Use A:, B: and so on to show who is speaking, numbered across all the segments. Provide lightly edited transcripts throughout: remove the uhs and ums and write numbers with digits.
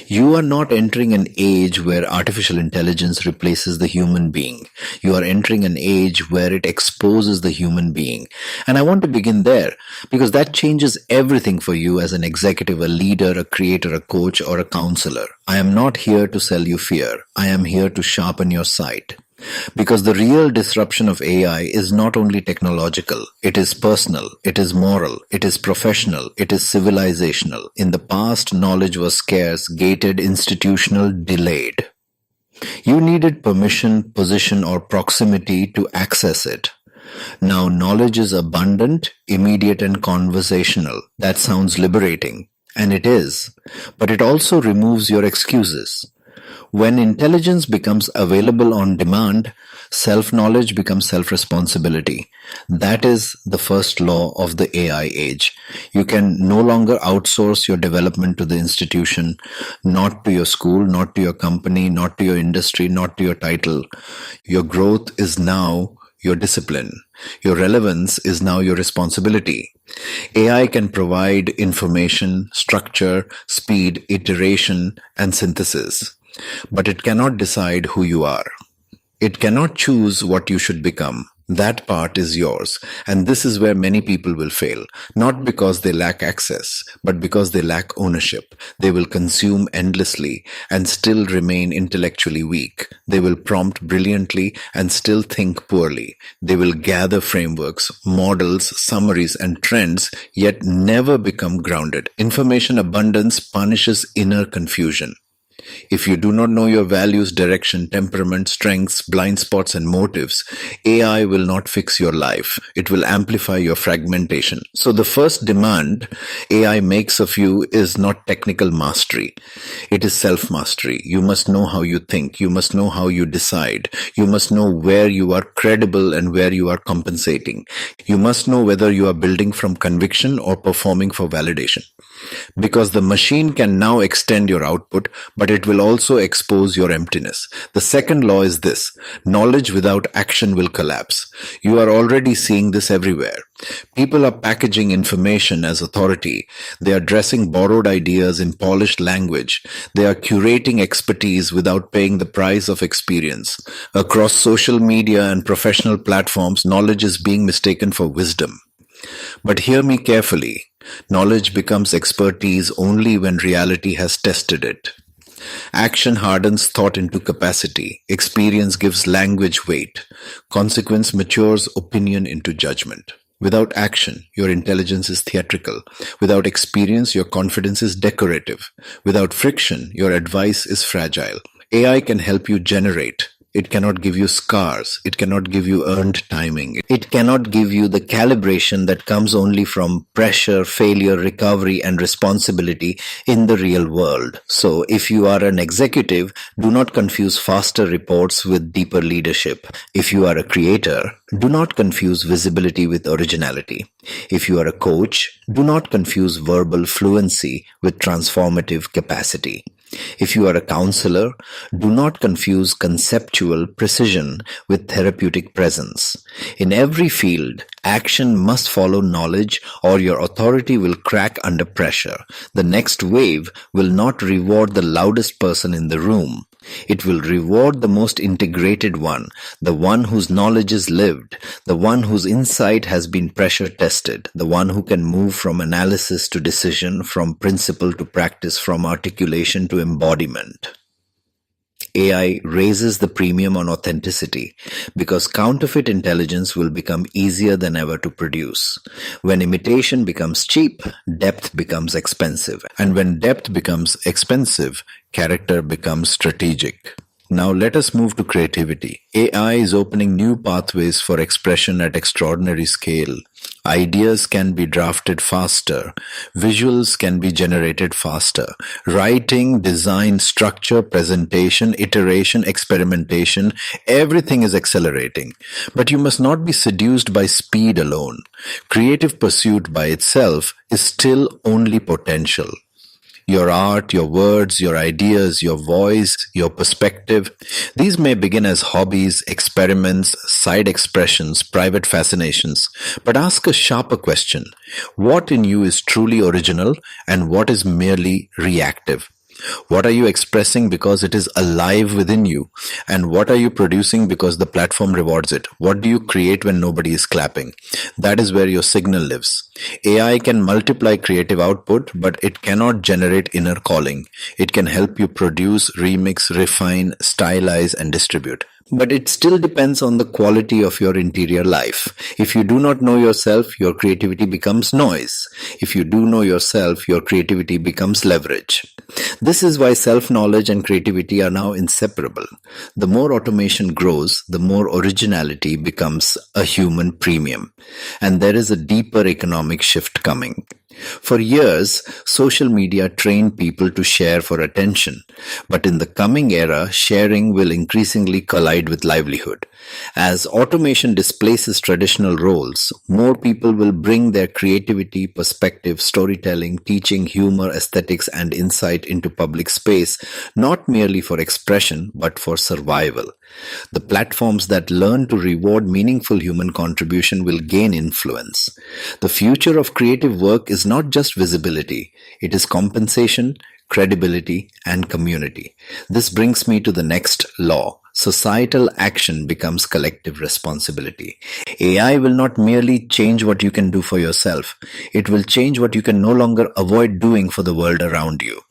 A: You are not entering an age where artificial intelligence replaces the human being. You are entering an age where it exposes the human being. And I want to begin there because that changes everything for you as an executive, a leader, a creator, a coach, or a counselor. I am not here to sell you fear. I am here to sharpen your sight. Because the real disruption of AI is not only technological, it is personal, it is moral, it is professional, it is civilizational. In the past, knowledge was scarce, gated, institutional, delayed. You needed permission, position, or proximity to access it. Now knowledge is abundant, immediate, and conversational. That sounds liberating. And it is. But it also removes your excuses. When intelligence becomes available on demand, self-knowledge becomes self-responsibility. That is the first law of the AI age. You can no longer outsource your development to the institution, not to your school, not to your company, not to your industry, not to your title. Your growth is now your discipline. Your relevance is now your responsibility. AI can provide information, structure, speed, iteration, and synthesis. But it cannot decide who you are. It cannot choose what you should become. That part is yours. And this is where many people will fail. Not because they lack access, but because they lack ownership. They will consume endlessly and still remain intellectually weak. They will prompt brilliantly and still think poorly. They will gather frameworks, models, summaries, and trends, yet never become grounded. Information abundance punishes inner confusion. If you do not know your values, direction, temperament, strengths, blind spots, and motives, AI will not fix your life. It will amplify your fragmentation. So the first demand AI makes of you is not technical mastery. It is self-mastery. You must know how you think. You must know how you decide. You must know where you are credible and where you are compensating. You must know whether you are building from conviction or performing for validation. Because the machine can now extend your output, but it will also expose your emptiness. The second law is this: knowledge without action will collapse. You are already seeing this everywhere. People are packaging information as authority. They are dressing borrowed ideas in polished language. They are curating expertise without paying the price of experience. Across social media and professional platforms, knowledge is being mistaken for wisdom. But hear me carefully. Knowledge becomes expertise only when reality has tested it. Action hardens thought into capacity. Experience gives language weight. Consequence matures opinion into judgment. Without action, your intelligence is theatrical. Without experience, your confidence is decorative. Without friction, your advice is fragile. AI can help you generate. It cannot give you scars. It cannot give you earned timing. It cannot give you the calibration that comes only from pressure, failure, recovery, and responsibility in the real world. So if you are an executive, do not confuse faster reports with deeper leadership. If you are a creator, do not confuse visibility with originality. If you are a coach, do not confuse verbal fluency with transformative capacity. If you are a counselor, do not confuse conceptual precision with therapeutic presence. In every field, action must follow knowledge or your authority will crack under pressure. The next wave will not reward the loudest person in the room. It will reward the most integrated one, the one whose knowledge is lived, the one whose insight has been pressure tested, the one who can move from analysis to decision, from principle to practice, from articulation to embodiment. AI raises the premium on authenticity because counterfeit intelligence will become easier than ever to produce. When imitation becomes cheap, depth becomes expensive. And when depth becomes expensive, character becomes strategic. Now let us move to creativity. AI is opening new pathways for expression at extraordinary scale. Ideas can be drafted faster. Visuals can be generated faster. Writing, design, structure, presentation, iteration, experimentation, everything is accelerating. But you must not be seduced by speed alone. Creative pursuit by itself is still only potential. Your art, your words, your ideas, your voice, your perspective. These may begin as hobbies, experiments, side expressions, private fascinations. But ask a sharper question. What in you is truly original and what is merely reactive? What are you expressing because it is alive within you? And what are you producing because the platform rewards it? What do you create when nobody is clapping? That is where your signal lives. AI can multiply creative output, but it cannot generate inner calling. It can help you produce, remix, refine, stylize, and distribute. But it still depends on the quality of your interior life. If you do not know yourself, your creativity becomes noise. If you do know yourself, your creativity becomes leverage. This is why self-knowledge and creativity are now inseparable. The more automation grows, the more originality becomes a human premium. And there is a deeper economic shift coming. For years, social media trained people to share for attention. But in the coming era, sharing will increasingly collide with livelihood. As automation displaces traditional roles, more people will bring their creativity, perspective, storytelling, teaching, humor, aesthetics, and insight into public space, not merely for expression, but for survival. The platforms that learn to reward meaningful human contribution will gain influence. The future of creative work is not just visibility, it is compensation, credibility, and community. This brings me to the next law. Societal action becomes collective responsibility. AI will not merely change what you can do for yourself, it will change what you can no longer avoid doing for the world around you.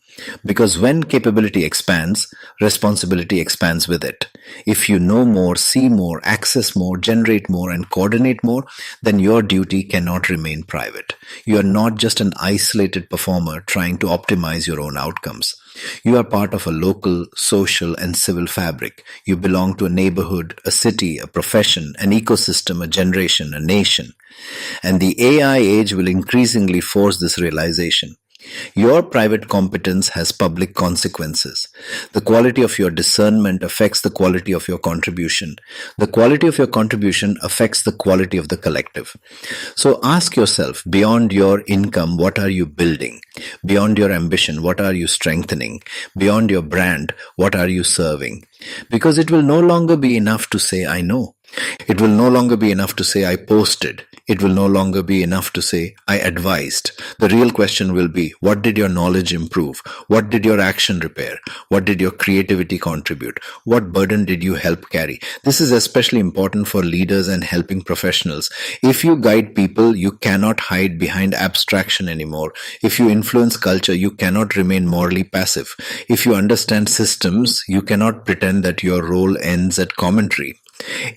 A: Because when capability expands, responsibility expands with it. If you know more, see more, access more, generate more, and coordinate more, then your duty cannot remain private. You are not just an isolated performer trying to optimize your own outcomes. You are part of a local, social, and civil fabric. You belong to a neighborhood, a city, a profession, an ecosystem, a generation, a nation. And the AI age will increasingly force this realization. Your private competence has public consequences. The quality of your discernment affects the quality of your contribution. The quality of your contribution affects the quality of the collective. So ask yourself, beyond your income, what are you building? Beyond your ambition, what are you strengthening? Beyond your brand, what are you serving? Because it will no longer be enough to say, I know. It will no longer be enough to say, I posted. It will no longer be enough to say, I advised. The real question will be, what did your knowledge improve? What did your action repair? What did your creativity contribute? What burden did you help carry? This is especially important for leaders and helping professionals. If you guide people, you cannot hide behind abstraction anymore. If you influence culture, you cannot remain morally passive. If you understand systems, you cannot pretend that your role ends at commentary.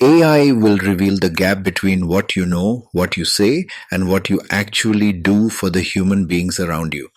A: AI will reveal the gap between what you know, what you say, and what you actually do for the human beings around you.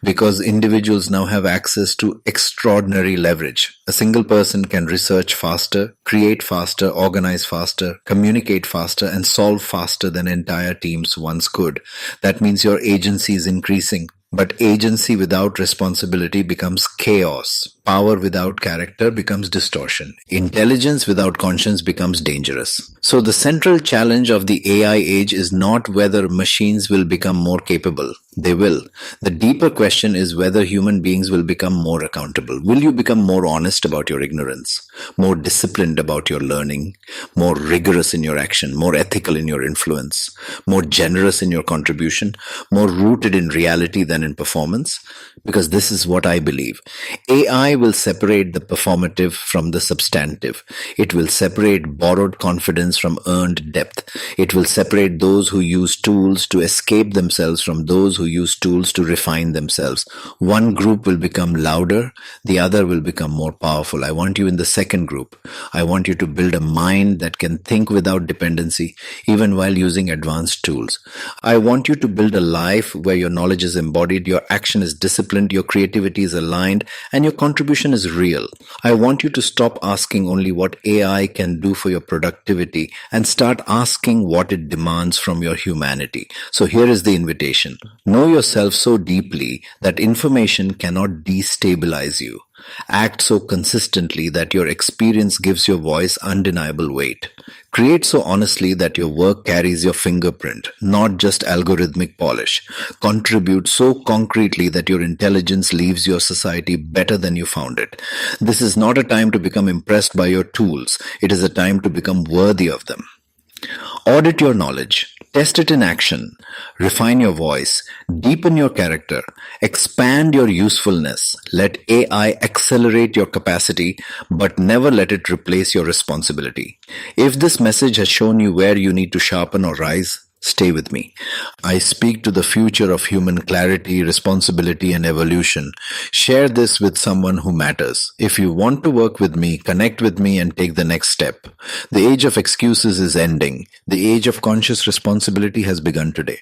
A: Because individuals now have access to extraordinary leverage. A single person can research faster, create faster, organize faster, communicate faster, and solve faster than entire teams once could. That means your agency is increasing. But agency without responsibility becomes chaos. Power without character becomes distortion. Intelligence without conscience becomes dangerous. So the central challenge of the AI age is not whether machines will become more capable. They will. The deeper question is whether human beings will become more accountable. Will you become more honest about your ignorance, more disciplined about your learning, more rigorous in your action, more ethical in your influence, more generous in your contribution, more rooted in reality than in performance? Because this is what I believe. AI will separate the performative from the substantive. It will separate borrowed confidence from earned depth. It will separate those who use tools to escape themselves from those who use tools to refine themselves. One group will become louder, the other will become more powerful. I want you in the second group. I want you to build a mind that can think without dependency, even while using advanced tools. I want you to build a life where your knowledge is embodied, your action is disciplined, your creativity is aligned, and your contribution is real. I want you to stop asking only what AI can do for your productivity and start asking what it demands from your humanity. So here is the invitation. Know yourself so deeply that information cannot destabilize you. Act so consistently that your experience gives your voice undeniable weight. Create so honestly that your work carries your fingerprint, not just algorithmic polish. Contribute so concretely that your intelligence leaves your society better than you found it. This is not a time to become impressed by your tools. It is a time to become worthy of them. Audit your knowledge. Test it in action. Refine your voice. Deepen your character. Expand your usefulness. Let AI accelerate your capacity, but never let it replace your responsibility. If this message has shown you where you need to sharpen or rise, stay with me. I speak to the future of human clarity, responsibility, and evolution. Share this with someone who matters. If you want to work with me, connect with me and take the next step. The age of excuses is ending. The age of conscious responsibility has begun today.